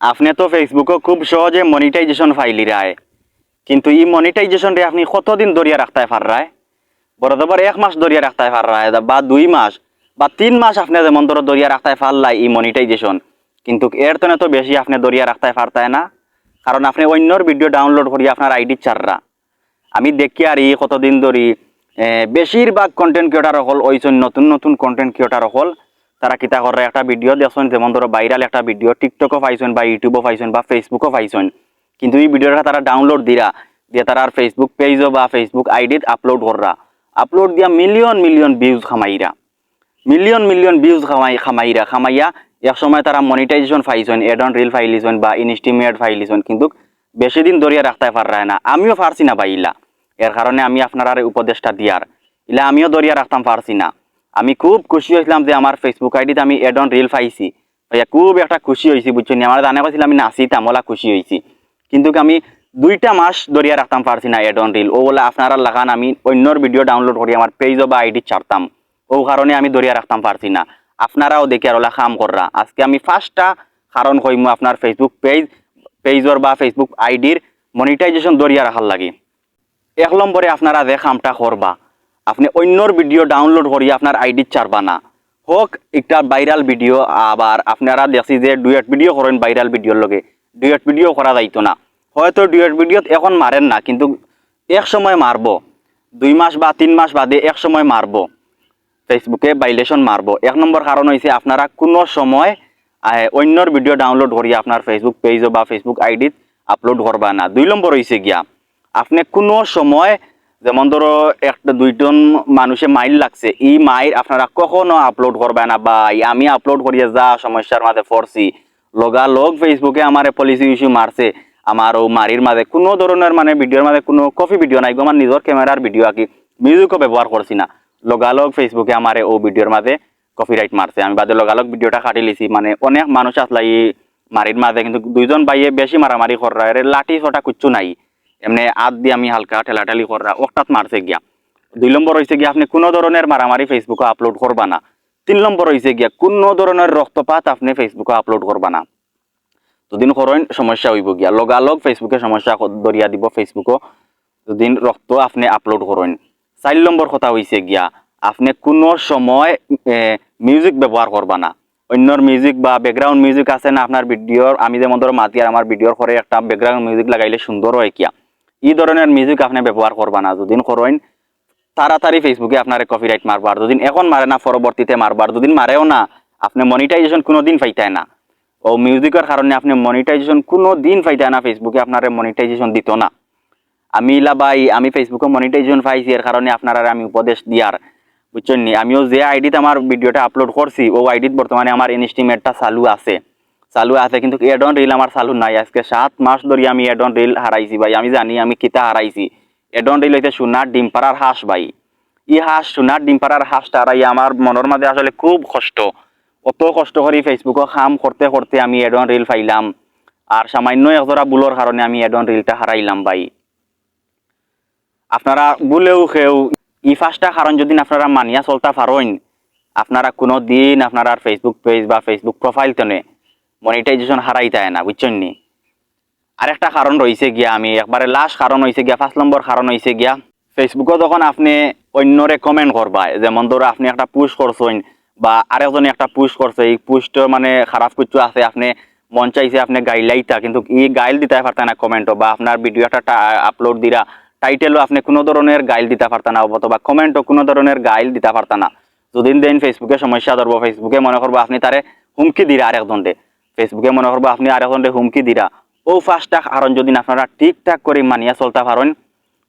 আপনি তো ফেসবুকে খুব সহজে মনিটাইজেশন ফাইলি রায়, কিন্তু এই মনিটাইজেশন রে আপনি কতদিন ধরিয়া রাখতে পাররায়? বরাবর 1 মাস ধরিয়া রাখতে পাররায় বা 2 মাস বা 3 মাস আপনি যেমন ধরো ধরিয়া রাখতে পারলাই এই মনিটাইজেশন, কিন্তু এর তনে তো বেশি আপনি ধরিয়া রাখতে পারতায় না, কারণ আপনি অন্যর ভিডিও ডাউনলোড করিয়া আপনার আইডি চাররা। আমি দেখি আর এই কতদিন ধরি বেশিরভাগ কন্টেন্ট ক্রিয়েটার হল ওইজন নতুন নতুন কন্টেন্ট ক্রিয়েটার হল তারা কিতা করে একটা ভিডিও দেখছেন, যেমন ধরো ভাইরাল একটা ভিডিও টিকটকও পাইছেন বা ইউটিউবও পাইছেন বা ফেসবুকও পাইছেন, কিন্তু এই ভিডিওটা তারা ডাউনলোড দিরা দিয়ে তারা আর ফেসবুক পেজও বা ফেসবুক আইডিত আপলোড কররা, আপলোড দিয়া মিলিয়ন মিলিয়ন ভিউজ খামাইরা, মিলিয়ন মিলিয়ন ভিউজ খামাইয়া এক সময় তারা মনিটাইজেশন পাইছেন, এড অন রিল ফাইলিছেন বা ইনস্টিমেট ফাইলিছেন, কিন্তু বেশি দিন ধরিয়া রাখতে পাররায় না। আমিও পারছি না পাইলা, এর কারণে আমি আপনার উপদেশটা দিয়ার ইলা আমিও ধরিয়া রাখতাম পারছি না। আমি খুব খুশি হয়েছিলাম যে আমার ফেসবুক আইডিতে আমি এড অন রিল পাইছি, খুব একটা খুশি হয়েছি বুঝছেন। আমার জানা পাইছিল আমি নাচিতাম, ওলা খুশি হয়েছি, কিন্তু আমি 2টা মাস ধরিয়া রাখতাম পারছি না এড অন রিল। ও বলে আপনারা লাগান আমি অন্যর ভিডিও ডাউনলোড করি আমার পেজও বা আইডি ছাড়তাম, ও কারণে আমি ধরিয়া রাখতাম পারছি না। আপনারাও দেখে আর ওলা কাম কররা। আজকে আমি ফার্স্টটা কারণ কইমু আপনার ফেসবুক পেজর বা ফেসবুক আইডির মনিটাইজেশন ধরিয়া রাখার লাগে। 1 নম্বরে আপনারা যে কামটা করবা, আপনি অন্যর ভিডিও ডাউনলোড করিয়া আপনার আইডি ছাড়বা না, হোক একটা ভাইরাল ভিডিও। আবার আপনারা দেখছি যে ডুয়েট ভিডিও করেন, ভাইরাল ভিডিওর লগে ডুয়েট ভিডিও করা যাইতো না, হয়তো ডুয়েট ভিডিওত এখন মারেন না, কিন্তু এক সময় মারবো, 2 মাস বা 3 মাস বাদে এক সময় মারবো, ফেসবুকে ভাইলেশন মারবো। 1 নম্বর কারণ হয়েছে আপনারা কোনো সময় অন্যর ভিডিও ডাউনলোড করিয়া আপনার ফেসবুক পেজ বা ফেসবুক আইডিত আপলোড করবা না। 2 নম্বর হয়েছে গিয়া আপনি কোনো সময় যেমন ধরো 1-2জন মানুষে মাইল লাগছে, এই মাইল আপনারা কখনো আপলোড করবে না। বা আমি আপলোড করিয়া যা সমস্যার মাঝে পড়ছি, লগালগ ফেসবুকে আমার পলিসি ইস্যু মারছে, আমার ও মারির মাঝে কোনো ধরনের মানে ভিডিওর মাঝে কোনো কপি ভিডিও নাই, আমার নিজের ক্যামেরার ভিডিও আঁকি, মিউজিকও ব্যবহার করছি না, লগালগ ফেসবুকে আমার ও ভিডিওর মাঝে কপিরাইট মারছে। আমি বাদে লগালগ ভিডিওটা কাটি লিছি, মানে অনেক মানুষ আসলে এই মারির মাঝে, কিন্তু 2জন ভাইয়ে বেশি মারামারি করা, লাঠি ছোটা কুচ্ছু নাই, এমনি হাত দিয়ে আমি হালকা ঠেলাঠালি করা ওটাত মারছে গিয়া। 2 নম্বর হয়েছে গিয়া আপনি কোনো ধরনের মারামারি ফেসবুকে আপলোড করবা না। 3 নম্বর হয়েছে গিয়া কোনো ধরনের রক্তপাত আপনি ফেসবুকে আপলোড করবা না, দুদিন করেন সমস্যা হইব গিয়া, লগালগ ফেসবুকে সমস্যা দরিয়া দিব ফেসবুকও দুদিন রক্ত আপনি আপলোড করেন। 4 নম্বর কথা হয়েছে গিয়া আপনি কোনো সময় মিউজিক ব্যবহার করবা না, অন্যর মিউজিক বা ব্যাকগ্রাউন্ড মিউজিক আছে না আপনার ভিডিওর, আমি যেমন ধরো মাতি আর আমার ভিডিওর পরে একটা ব্যাকগ্রাউন্ড মিউজিক লাগাইলে সুন্দর হয় কিয়া, এই ধরনের মিউজিক আপনি ব্যবহার করবা না। দুদিন করেন তাড়াতাড়ি ফেসবুকে আপনার কপিরাইট মারবার, দুদিন এখন মারে না পরবর্তীতে মারবার, দুদিন মারেও না আপনি মনিটাইজেশন কোনো দিন পাইতায় না। ও মিউজিকের কারণে আপনি মনিটাইজেশন কোনো দিন পাইতায় না, ফেসবুকে আপনার মনিটাইজেশন দিত না। আমি ভাই আমি ফেসবুকে মনিটাইজেশন পাইছি, এর কারণে আপনারা আমি উপদেশ দিয়ার বুঝছেন নি। আমিও যে আইডিতে আমার ভিডিওটা আপলোড করছি ও আইডিত বর্তমানে আমার ইনস্টিমেটটা চালু আছে, কিন্তু এড অন রিল আমার চালু নাই। আজকে 7 মাস ধরে আমি এড অন রিল হারাইছি ভাই, আমি জানি আমি কিতা হারাইছি। এড অন রিল হইতে সোনার ডিম পাড়ার হাঁস ভাই, ই হাঁস সোনার ডিম পাড়ার হাঁসটা হারাই আমার মনের মাঝে আসলে খুব কষ্ট। অত কষ্ট করি ফেসবুকে কাম করতে করতে আমি এড অন রিল পাইলাম, আর সামান্য একজোড়া বুলোর কারণে আমি এড অন রিলটা হারাইলাম ভাই। আপনারা বলেও খেও ই 5টা কারণ যদি আপনারা মানিয়া চলতে পারেন, আপনারা কোনো দিন আপনারা ফেসবুক পেজ বা ফেসবুক প্রোফাইল তেনে মনিটাইজেশন হারাইতায় না বুঝছেন নি। আরেকটা কারণ রয়েছে গিয়া, আমি একবারে লাস্ট কারণ হয়েছে গিয়া 5 নম্বর কারণ হয়েছে গিয়া ফেসবুকে যখন আপনি অন্যরে কমেন্ট করবা, যেমন ধরো আপনি একটা পুশ করছেন বা আরেকজনে একটা পুশ করছে, এই পুশটা মানে খারাপ কিছু আছে, আপনি মন চাইছে আপনি গাইলাইতা, কিন্তু ই গাইল দিতে পারতেন না কমেন্টও, বা আপনার ভিডিও একটা আপলোড দিরা টাইটেলও আপনি কোনো ধরনের গাইল দিতে পারতেন না, অথবা কমেন্টও কোনো ধরনের গাইল দিতে পারতেন না। যদিন দেন ফেসবুকে সমস্যা ধরবো, ফেসবুকে মনে করবো আপনি তারে হুমকি দিরা, আরেকজনকে ফেসবুকে মনে করবো আপনি আরেকজনকে হুমকি দিরা। ও 5টা কারণ যদি আপনারা ঠিকঠাক করে মানিয়া চলতে পারেন,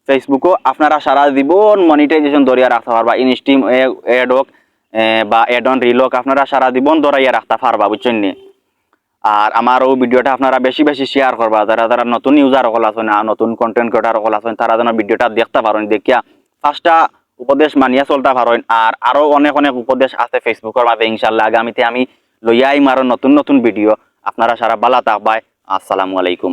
ফেসবুকও আপনারা সারা জীবন মনিটাইজেশন ধরিয়া রাখতে পারবা, ইনস্টিম এড হোক বা এড অন রিল হোক, আপনারা সারা জীবন ধরাইয়া রাখতে পারবা বুঝছেন নি। আর আমার ও ভিডিওটা আপনারা বেশি বেশি শেয়ার করবা, যারা নতুন ইউজার সকল আছেন, নতুন কন্টেন্ট ক্রিয়েটার সকল আছেন, তারা যেন ভিডিওটা দেখতে পারেন, দেখিয়া 5টা উপদেশ মানিয়া চলতে পারেন। আর আরো অনেক অনেক উপদেশ আছে ফেসবুকের মাঝে, ইনশাল্লাহ আগামীতে আমি লইয়া আইম আরো নতুন নতুন ভিডিও। আপনারা সারা বালা থাকবাই। আসসালামু আলাইকুম।